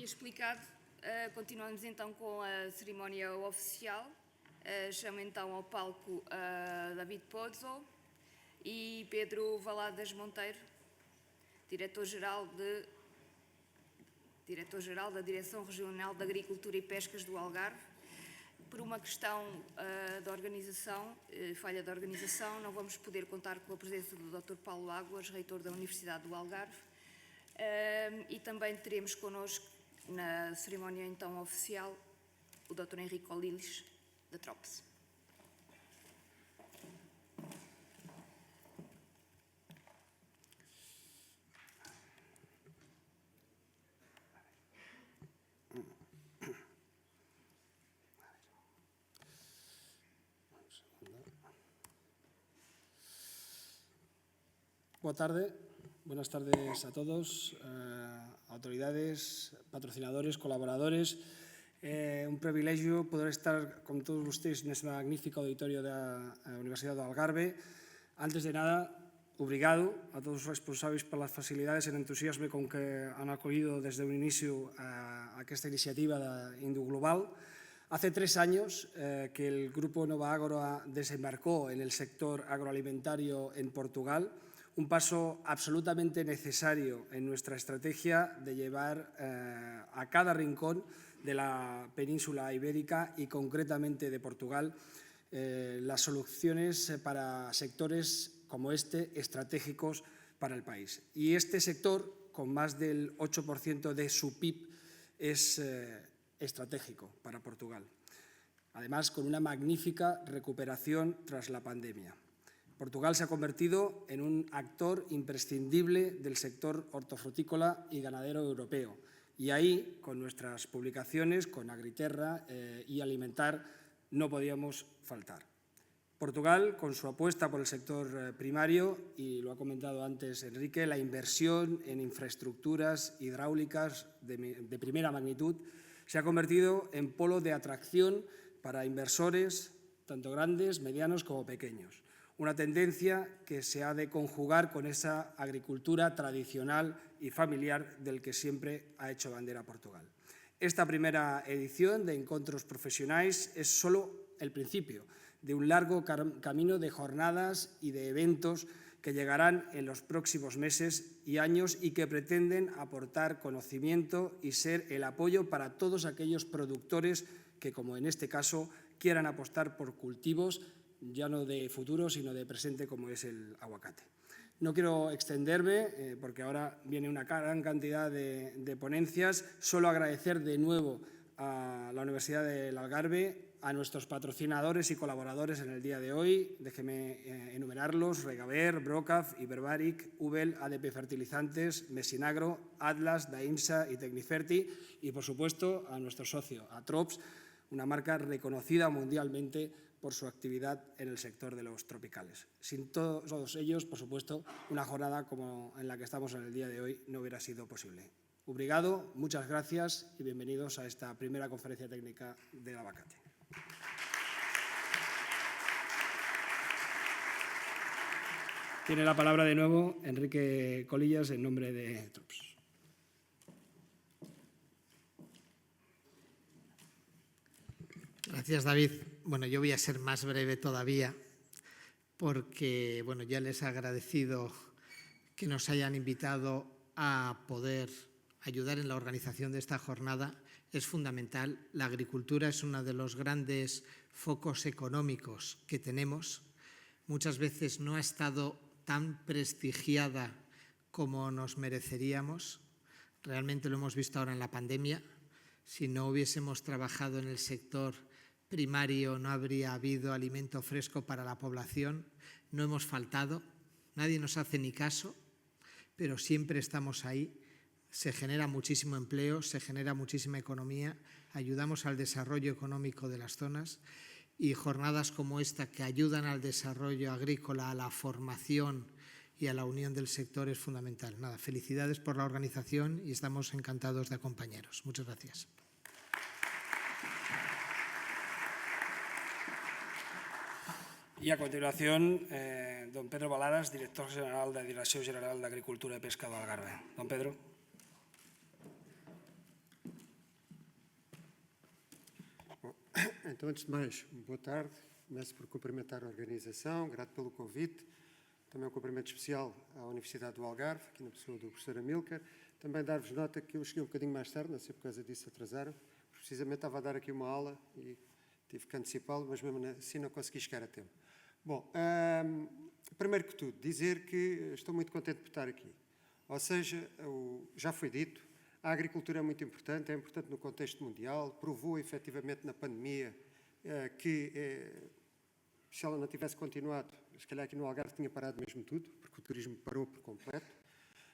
explicado, continuamos então com a cerimónia oficial. Chamo então ao palco David Pozzo e Pedro Valadas Monteiro, Diretor-Geral da Direção Regional de Agricultura e Pescas do Algarve. Por uma questão de organização, falha de organização, não vamos poder contar com a presença do Dr. Paulo Águas, reitor da Universidade do Algarve, e também teremos connosco, na cerimónia então oficial, o Dr. Henrique Oliles, da TROPS. Buenas tardes a todos, autoridades, patrocinadores, colaboradores. Un privilegio poder estar con todos ustedes neste magnífico auditorio da Universidade do Algarve. Antes de nada, obrigado a todos os responsáveis polas facilidades e o entusiasmo con que han acollido desde o inicio a esta iniciativa da Indoglobal. Hace 3 años que el Grupo Nova Agro desembarcó en el sector agroalimentario en Portugal, un paso absolutamente necesario en nuestra estrategia de llevar a cada rincón de la península ibérica y concretamente de Portugal las soluciones para sectores como este, estratégicos para el país. Y este sector, con más del 8% de su PIB, es estratégico para Portugal. Además, con una magnífica recuperación tras la pandemia. Portugal se ha convertido en un actor imprescindible del sector hortofrutícola y ganadero europeo. Y ahí, con nuestras publicaciones, con Agriterra y Alimentar, no podíamos faltar. Portugal, con su apuesta por el sector primario, y lo ha comentado antes Enrique, la inversión en infraestructuras hidráulicas de primera magnitud, se ha convertido en polo de atracción para inversores, tanto grandes, medianos como pequeños. Una tendencia que se ha de conjugar con esa agricultura tradicional y familiar del que siempre ha hecho bandera Portugal. Esta primera edición de Encontros Profesionais es solo el principio de un largo camino de jornadas y de eventos que llegarán en los próximos meses y años y que pretenden aportar conocimiento y ser el apoyo para todos aquellos productores que, como en este caso, quieran apostar por cultivos ya no de futuro, sino de presente, como es el aguacate. No quiero extenderme, porque ahora viene una gran cantidad de ponencias. Solo agradecer de nuevo a la Universidad del Algarve, a nuestros patrocinadores y colaboradores en el día de hoy. Déjeme enumerarlos: Regaver, Brocaf, Iberbaric, Ubel, ADP Fertilizantes, Mesinagro, Atlas, Daimsa y Tecniferti. Y, por supuesto, a nuestro socio, a TROPS, una marca reconocida mundialmente por su actividad en el sector de los tropicales. Sin todos ellos, por supuesto, una jornada como en la que estamos en el día de hoy no hubiera sido posible. Obrigado, muchas gracias y bienvenidos a esta primera conferencia técnica del aguacate. Tiene la palabra de nuevo Enrique Colillas en nombre de TROPS. Gracias, David. Bueno, yo voy a ser más breve todavía porque ya les he agradecido que nos hayan invitado a poder ayudar en la organización de esta jornada. Es fundamental. La agricultura es uno de los grandes focos económicos que tenemos. Muchas veces no ha estado tan prestigiada como nos mereceríamos. Realmente lo hemos visto ahora en la pandemia. Si no hubiésemos trabajado en el sector primario, no habría habido alimento fresco para la población. No hemos faltado, nadie nos hace ni caso, pero siempre estamos ahí. Se genera muchísimo empleo, se genera muchísima economía, ayudamos al desarrollo económico de las zonas y jornadas como esta que ayudan al desarrollo agrícola, a la formación y a la unión del sector es fundamental. Nada, felicidades por la organización y estamos encantados de acompañaros. Muchas gracias. Y a continuación, don Pedro Valadas, director general de la Dirección General de Agricultura y Pesca del Algarve. Don Pedro. Então, antes de mais, boa tarde. Começo por cumprimentar a organização, grato pelo convite. Também um cumprimento especial à Universidade do Algarve, aqui na pessoa do professor Amílcar. Também dar-vos nota que eu cheguei um bocadinho mais tarde, não sei por causa disso atrasaram. Precisamente estava a dar aqui uma aula e tive que antecipá-lo, mas mesmo assim não consegui chegar a tempo. Bom, primeiro que tudo, dizer que estou muito contente por estar aqui. Ou seja, já foi dito, a agricultura é importante no contexto mundial, provou efetivamente na pandemia que se ela não tivesse continuado, se calhar aqui no Algarve tinha parado mesmo tudo, porque o turismo parou por completo.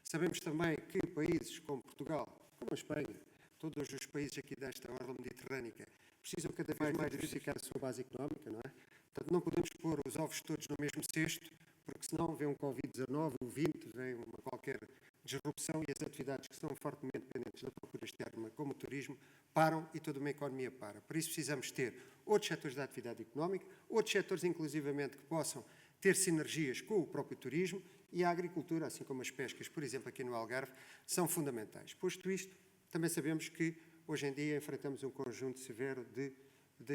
Sabemos também que países como Portugal, como a Espanha, todos os países aqui desta orla mediterrânica, precisam cada vez mais diversificar a sua base económica, não é? Portanto, não podemos pôr os ovos todos no mesmo cesto, porque senão vem um Covid-19, o 20, vem uma qualquer disrupção e as atividades que são fortemente dependentes da procura externa, como o turismo, param e toda uma economia para. Por isso precisamos ter outros setores da atividade económica, outros setores inclusivamente que possam ter sinergias com o próprio turismo e a agricultura, assim como as pescas, por exemplo, aqui no Algarve, são fundamentais. Posto isto, também sabemos que hoje em dia enfrentamos um conjunto severo de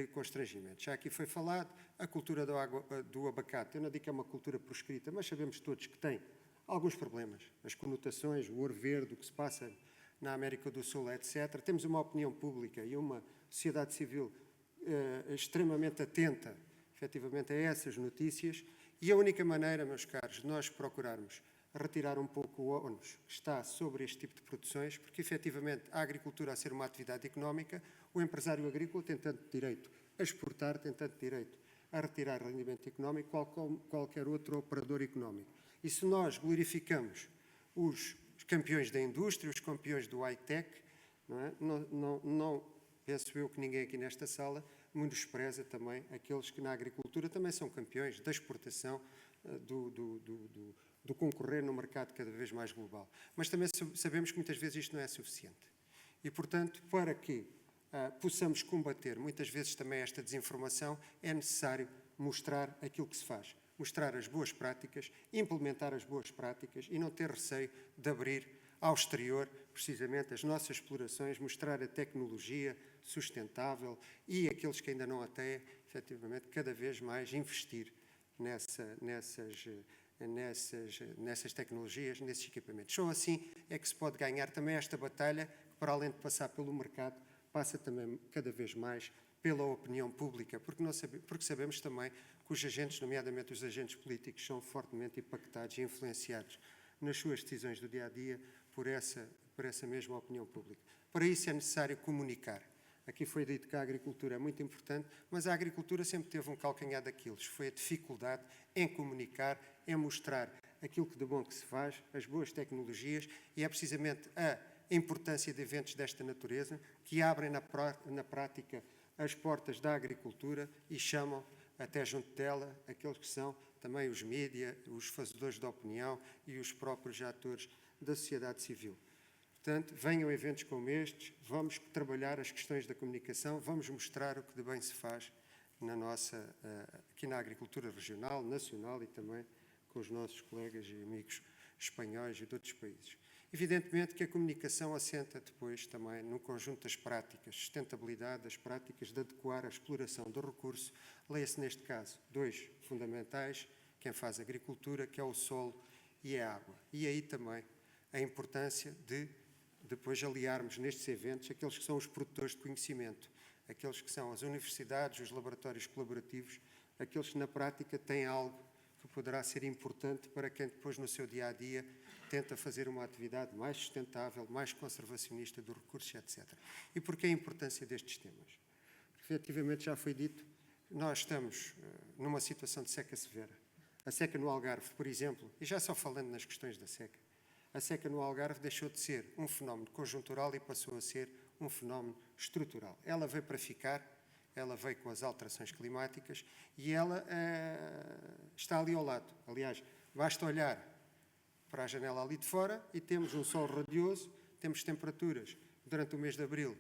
constrangimentos. Já aqui foi falado, a cultura do abacate, eu não digo que é uma cultura proscrita, mas sabemos todos que tem alguns problemas, as conotações, o ouro verde, o que se passa na América do Sul, etc. Temos uma opinião pública e uma sociedade civil extremamente atenta, efetivamente, a essas notícias, e a única maneira, meus caros, de nós procurarmos retirar um pouco o ónus que está sobre este tipo de produções, porque, efetivamente, a agricultura a ser uma atividade económica, o empresário agrícola tem tanto direito a exportar, tem tanto direito a retirar rendimento económico, qualquer outro operador económico. E se nós glorificamos os campeões da indústria, os campeões do high-tech, não penso eu que ninguém aqui nesta sala menospreza também aqueles que na agricultura também são campeões da exportação, do concorrer no mercado cada vez mais global. Mas também sabemos que muitas vezes isto não é suficiente. E, portanto, para que possamos combater muitas vezes também esta desinformação, é necessário mostrar aquilo que se faz. Mostrar as boas práticas, implementar as boas práticas e não ter receio de abrir ao exterior, precisamente, as nossas explorações, mostrar a tecnologia sustentável e aqueles que ainda não a têm, efetivamente, cada vez mais investir nessas tecnologias, nesses equipamentos. Só assim é que se pode ganhar também esta batalha, que para além de passar pelo mercado, passa também cada vez mais pela opinião pública, porque sabemos também que os agentes, nomeadamente os agentes políticos, são fortemente impactados e influenciados nas suas decisões do dia-a-dia por essa mesma opinião pública. Para isso é necessário comunicar. Aqui foi dito que a agricultura é muito importante, mas a agricultura sempre teve um calcanhar daqueles. Foi a dificuldade em comunicar, em mostrar aquilo que de bom que se faz, as boas tecnologias, e é precisamente a importância de eventos desta natureza que abrem na prática as portas da agricultura e chamam até junto dela aqueles que são também os mídia, os fazedores de opinião e os próprios atores da sociedade civil. Portanto, venham eventos como estes, vamos trabalhar as questões da comunicação, vamos mostrar o que de bem se faz aqui na agricultura regional, nacional e também com os nossos colegas e amigos espanhóis e de outros países. Evidentemente que a comunicação assenta depois também num conjunto das práticas, sustentabilidade, das práticas de adequar a exploração do recurso, leia-se neste caso 2 fundamentais, quem faz agricultura, que é o solo e a água. E aí também a importância de depois aliarmos nestes eventos aqueles que são os produtores de conhecimento, aqueles que são as universidades, os laboratórios colaborativos, aqueles que na prática têm algo que poderá ser importante para quem depois no seu dia-a-dia tenta fazer uma atividade mais sustentável, mais conservacionista do recurso, etc. E porquê a importância destes temas? Efetivamente, já foi dito, nós estamos numa situação de seca severa. A seca no Algarve, por exemplo, e já só falando nas questões da seca, a seca no Algarve deixou de ser um fenómeno conjuntural e passou a ser um fenómeno estrutural. Ela veio para ficar, ela veio com as alterações climáticas e ela está ali ao lado. Aliás, basta olhar para a janela ali de fora e temos um sol radioso, temos temperaturas durante o mês de abril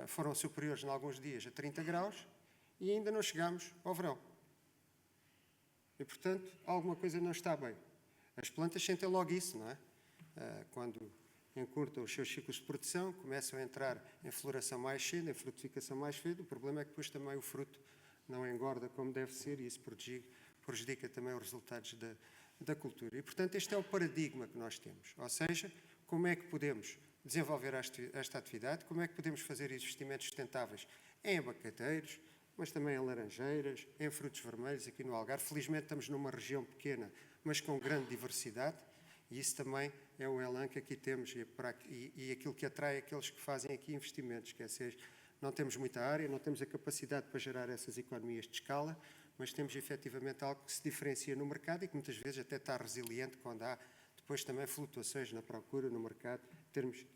foram superiores em alguns dias a 30 graus e ainda não chegamos ao verão. E, portanto, alguma coisa não está bem. As plantas sentem logo isso, não é? Quando encurtam os seus ciclos de produção, começam a entrar em floração mais cedo, em frutificação mais cedo. O problema é que depois também o fruto não engorda como deve ser e isso prejudica também os resultados da cultura. E, portanto, este é o paradigma que nós temos. Ou seja, como é que podemos desenvolver esta atividade, como é que podemos fazer investimentos sustentáveis em abacateiros, mas também em laranjeiras, em frutos vermelhos aqui no Algarve. Felizmente estamos numa região pequena, mas com grande diversidade, e isso também é o elan que aqui temos e aquilo que atrai aqueles que fazem aqui investimentos, que é ser, não temos muita área, não temos a capacidade para gerar essas economias de escala, mas temos efetivamente algo que se diferencia no mercado e que muitas vezes até está resiliente quando há depois também flutuações na procura, no mercado,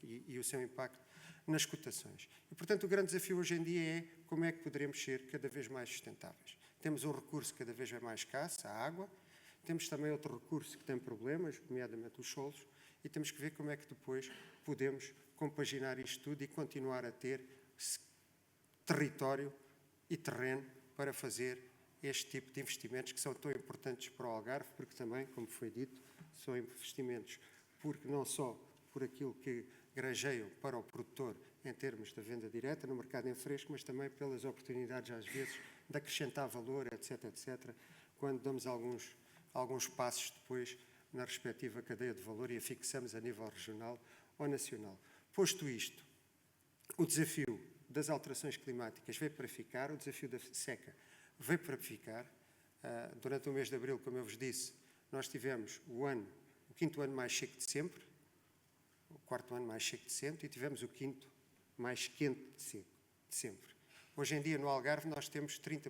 e o seu impacto nas cotações. E, portanto, o grande desafio hoje em dia é como é que poderemos ser cada vez mais sustentáveis. Temos um recurso cada vez mais escasso, a água, temos também outro recurso que tem problemas, nomeadamente os solos, e temos que ver como é que depois podemos compaginar isto tudo e continuar a ter território e terreno para fazer este tipo de investimentos que são tão importantes para o Algarve, porque também, como foi dito, são investimentos porque não só por aquilo que granjeiam para o produtor em termos da venda direta no mercado em fresco, mas também pelas oportunidades, às vezes, de acrescentar valor, etc., etc., quando damos alguns passos depois na respectiva cadeia de valor e a fixamos a nível regional ou nacional. Posto isto, o desafio das alterações climáticas veio para ficar, o desafio da seca veio para ficar. Durante o mês de abril, como eu vos disse, nós tivemos o 5º ano mais seco de sempre, o 4º ano mais seco de sempre, e tivemos o 5º mais quente de sempre. Hoje em dia, no Algarve, nós temos 30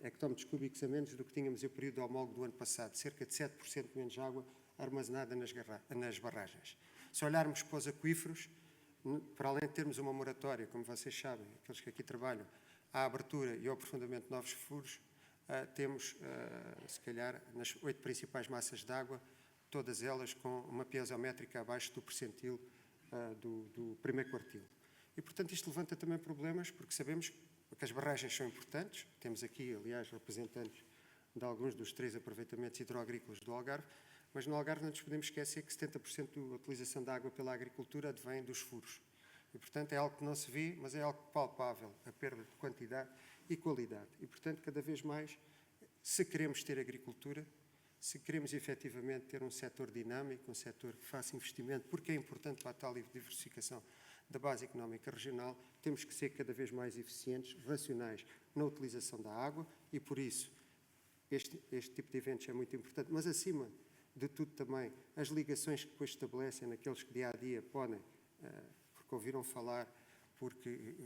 hectómetros cúbicos a menos do que tínhamos no período homólogo do ano passado, cerca de 7% menos de água armazenada nas barragens. Se olharmos para os aquíferos, para além de termos uma moratória, como vocês sabem, aqueles que aqui trabalham, à abertura e ao aprofundamento de novos furos, temos, se calhar, nas 8 principais massas de água, todas elas com uma piezométrica abaixo do percentil do primeiro quartil. E, portanto, isto levanta também problemas, porque sabemos que as barragens são importantes. Temos aqui, aliás, representantes de alguns dos 3 aproveitamentos hidroagrícolas do Algarve, mas no Algarve não nos podemos esquecer que 70% da utilização da água pela agricultura advém dos furos. E, portanto, é algo que não se vê, mas é algo palpável, a perda de quantidade e qualidade. E, portanto, cada vez mais, se queremos ter agricultura, se queremos efetivamente ter um setor dinâmico, um setor que faça investimento, porque é importante para a tal diversificação da base económica regional, temos que ser cada vez mais eficientes, racionais na utilização da água e, por isso, este tipo de eventos é muito importante. Mas, acima de tudo, também, as ligações que depois estabelecem naqueles que dia a dia podem, porque ouviram falar, porque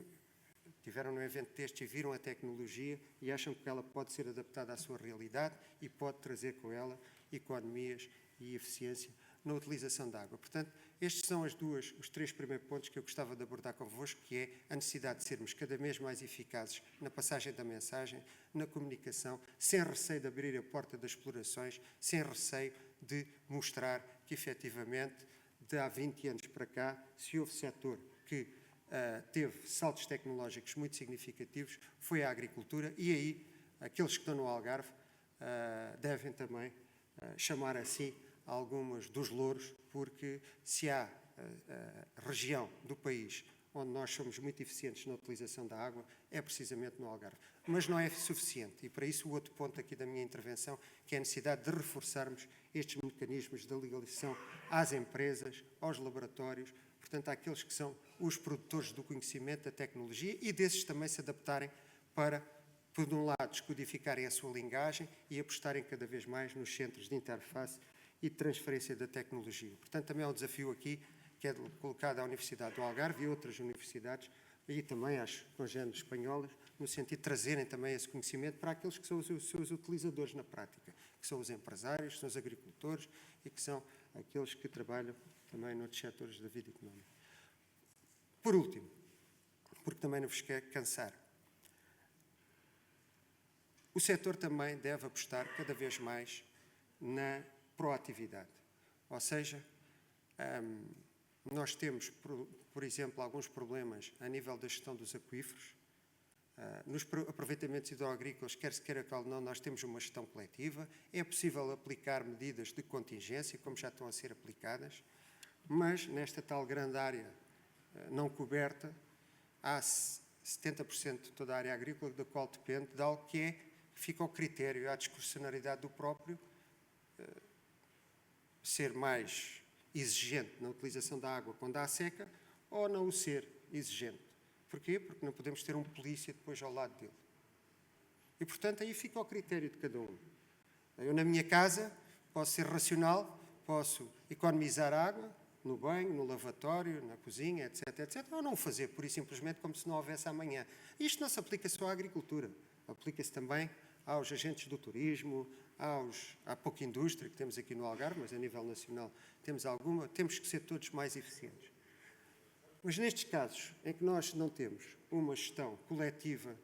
tiveram num evento destes e viram a tecnologia e acham que ela pode ser adaptada à sua realidade e pode trazer com ela economias e eficiência na utilização da água. Portanto, estes são os 3 primeiros pontos que eu gostava de abordar convosco, que é a necessidade de sermos cada vez mais eficazes na passagem da mensagem, na comunicação, sem receio de abrir a porta das explorações, sem receio de mostrar que, efetivamente, de há 20 anos para cá, se houve setor que teve saltos tecnológicos muito significativos, foi a agricultura, e aí aqueles que estão no Algarve devem também chamar assim algumas dos louros, porque se há região do país onde nós somos muito eficientes na utilização da água, é precisamente no Algarve. Mas não é suficiente, e para isso o outro ponto aqui da minha intervenção, que é a necessidade de reforçarmos estes mecanismos de legalização às empresas, aos laboratórios, portanto, àqueles que são os produtores do conhecimento, da tecnologia, e desses também se adaptarem para, por um lado, descodificarem a sua linguagem e apostarem cada vez mais nos centros de interface e de transferência da tecnologia. Portanto, também é um desafio aqui, que é colocado à Universidade do Algarve e outras universidades, e também às congêneres espanholas, no sentido de trazerem também esse conhecimento para aqueles que são os seus utilizadores na prática, que são os empresários, que são os agricultores e que são aqueles que trabalham também noutros setores da vida económica. Por último, porque também não vos quero cansar, o setor também deve apostar cada vez mais na proatividade. Ou seja, nós temos, por exemplo, alguns problemas a nível da gestão dos aquíferos, Nos aproveitamentos hidroagrícolas, quer se queira ou não, nós temos uma gestão coletiva. É possível aplicar medidas de contingência, como já estão a ser aplicadas, mas nesta tal grande área não coberta, há 70% de toda a área agrícola da qual depende de algo que fica ao critério, à discrecionalidade do próprio, ser mais exigente na utilização da água quando há seca ou não o ser exigente. Porquê? Porque não podemos ter um polícia depois ao lado dele. E, portanto, aí fica ao critério de cada um. Eu, na minha casa, posso ser racional, posso economizar água no banho, no lavatório, na cozinha, etc, etc, ou não o fazer, pura e simplesmente como se não houvesse amanhã. Isto não se aplica só à agricultura, aplica-se também aos agentes do turismo, à pouca indústria que temos aqui no Algarve, mas a nível nacional temos alguma, temos que ser todos mais eficientes. Mas nestes casos em que nós não temos uma gestão coletiva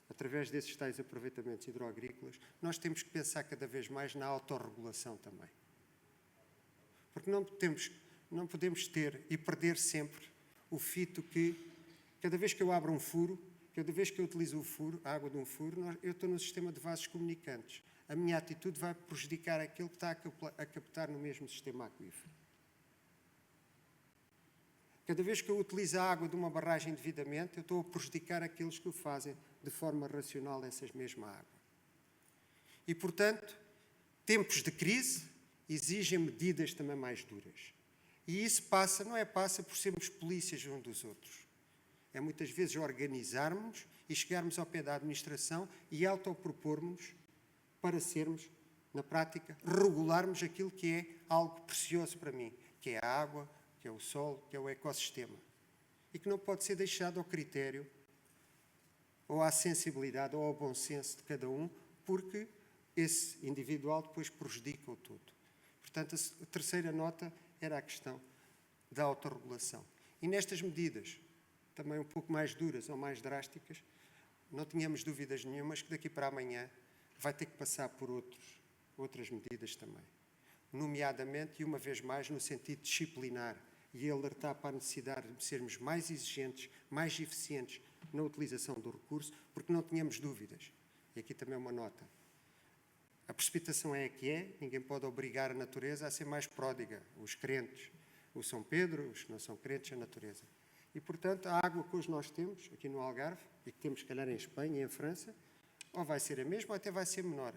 através desses tais aproveitamentos hidroagrícolas, nós temos que pensar cada vez mais na autorregulação também. Porque não podemos ter e perder sempre o fito que, cada vez que eu abro um furo, cada vez que eu utilizo o furo, a água de um furo, eu estou no sistema de vasos comunicantes. A minha atitude vai prejudicar aquele que está a captar no mesmo sistema aquífero. Cada vez que eu utilizo a água de uma barragem devidamente, eu estou a prejudicar aqueles que o fazem de forma racional, essa mesma água. E, portanto, tempos de crise exigem medidas também mais duras. E isso passa por sermos polícias uns dos outros. É muitas vezes organizarmos e chegarmos ao pé da administração e autopropormos para sermos, na prática, regularmos aquilo que é algo precioso para mim, que é a água, que é o solo, que é o ecossistema. E que não pode ser deixado ao critério, ou à sensibilidade, ou ao bom senso de cada um, porque esse individual depois prejudica o todo. Portanto, a terceira nota era a questão da autorregulação. E nestas medidas, também um pouco mais duras ou mais drásticas, não tínhamos dúvidas nenhumas que daqui para amanhã vai ter que passar por outras medidas também. Nomeadamente, e uma vez mais, no sentido disciplinar e alertar para a necessidade de sermos mais exigentes, mais eficientes na utilização do recurso, porque não tínhamos dúvidas. E aqui também uma nota. A precipitação é a que é, ninguém pode obrigar a natureza a ser mais pródiga. Os crentes, o São Pedro, os que não são crentes, a natureza. E, portanto, a água que hoje nós temos aqui no Algarve, e que temos, se calhar, em Espanha e em França, ou vai ser a mesma ou até vai ser menor.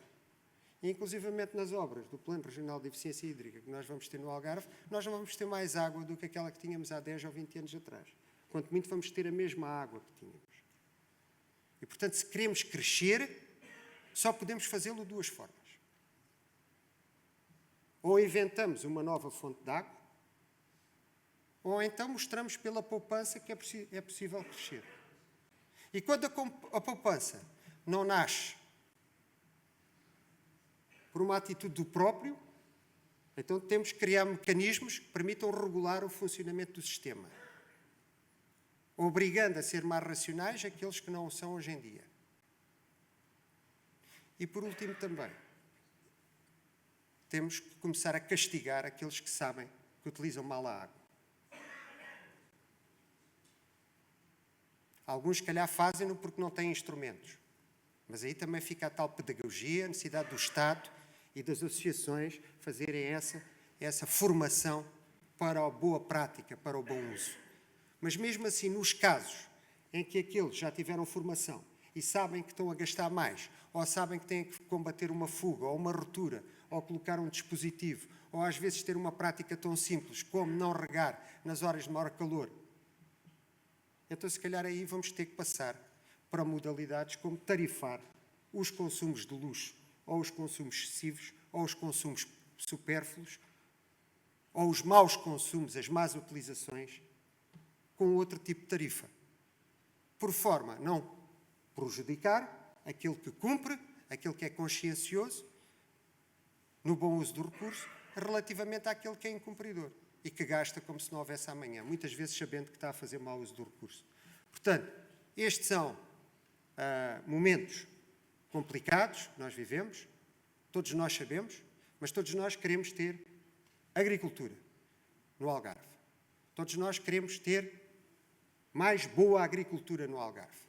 E, inclusivamente nas obras do Plano Regional de Eficiência Hídrica que nós vamos ter no Algarve, nós não vamos ter mais água do que aquela que tínhamos há 10 ou 20 anos atrás. Quanto muito vamos ter a mesma água que tínhamos. E, portanto, se queremos crescer, só podemos fazê-lo de duas formas. Ou inventamos uma nova fonte de água, ou então mostramos pela poupança que é possível crescer. E quando a poupança não nasce por uma atitude do próprio, então temos que criar mecanismos que permitam regular o funcionamento do sistema, obrigando a ser mais racionais aqueles que não o são hoje em dia. E, por último, também, temos que começar a castigar aqueles que sabem que utilizam mal a água. Alguns, se calhar, fazem-no porque não têm instrumentos. Mas aí também fica a tal pedagogia, a necessidade do Estado e das associações fazerem essa formação para a boa prática, para o bom uso. Mas mesmo assim, nos casos em que aqueles já tiveram formação e sabem que estão a gastar mais, ou sabem que têm que combater uma fuga, ou uma ruptura, ou colocar um dispositivo, ou às vezes ter uma prática tão simples como não regar nas horas de maior calor, então se calhar aí vamos ter que passar para modalidades como tarifar os consumos de luxo, ou os consumos excessivos, ou os consumos supérfluos, ou os maus consumos, as más utilizações, com outro tipo de tarifa. Por forma a não prejudicar aquele que cumpre, aquele que é consciencioso, no bom uso do recurso, relativamente àquele que é incumpridor e que gasta como se não houvesse amanhã, muitas vezes sabendo que está a fazer mau uso do recurso. Portanto, estes são momentos complicados que nós vivemos, todos nós sabemos, mas todos nós queremos ter agricultura no Algarve. Todos nós queremos ter mais boa agricultura no Algarve.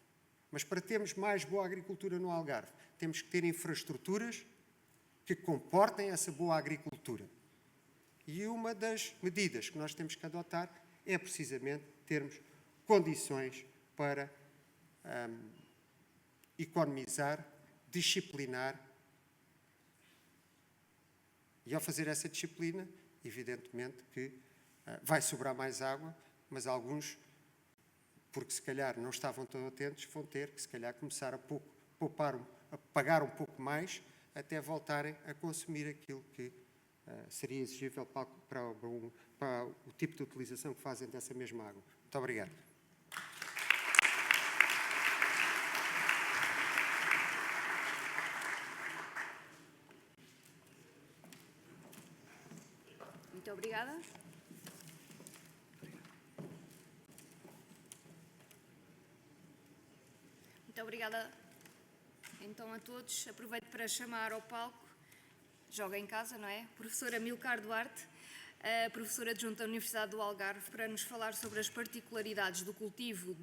Mas para termos mais boa agricultura no Algarve, temos que ter infraestruturas que comportem essa boa agricultura. E uma das medidas que nós temos que adotar é precisamente termos condições para economizar, disciplinar. E ao fazer essa disciplina, evidentemente que vai sobrar mais água, mas alguns, porque se calhar não estavam tão atentos, vão ter que se calhar começar a pagar um pouco mais até voltarem a consumir aquilo que seria exigível para o tipo de utilização que fazem dessa mesma água. Muito obrigado. Muito obrigada. Muito obrigada, então, a todos. Aproveito para chamar ao palco, joga em casa, não é? Professora Amilcar Duarte, professora adjunta da Universidade do Algarve, para nos falar sobre as particularidades do cultivo de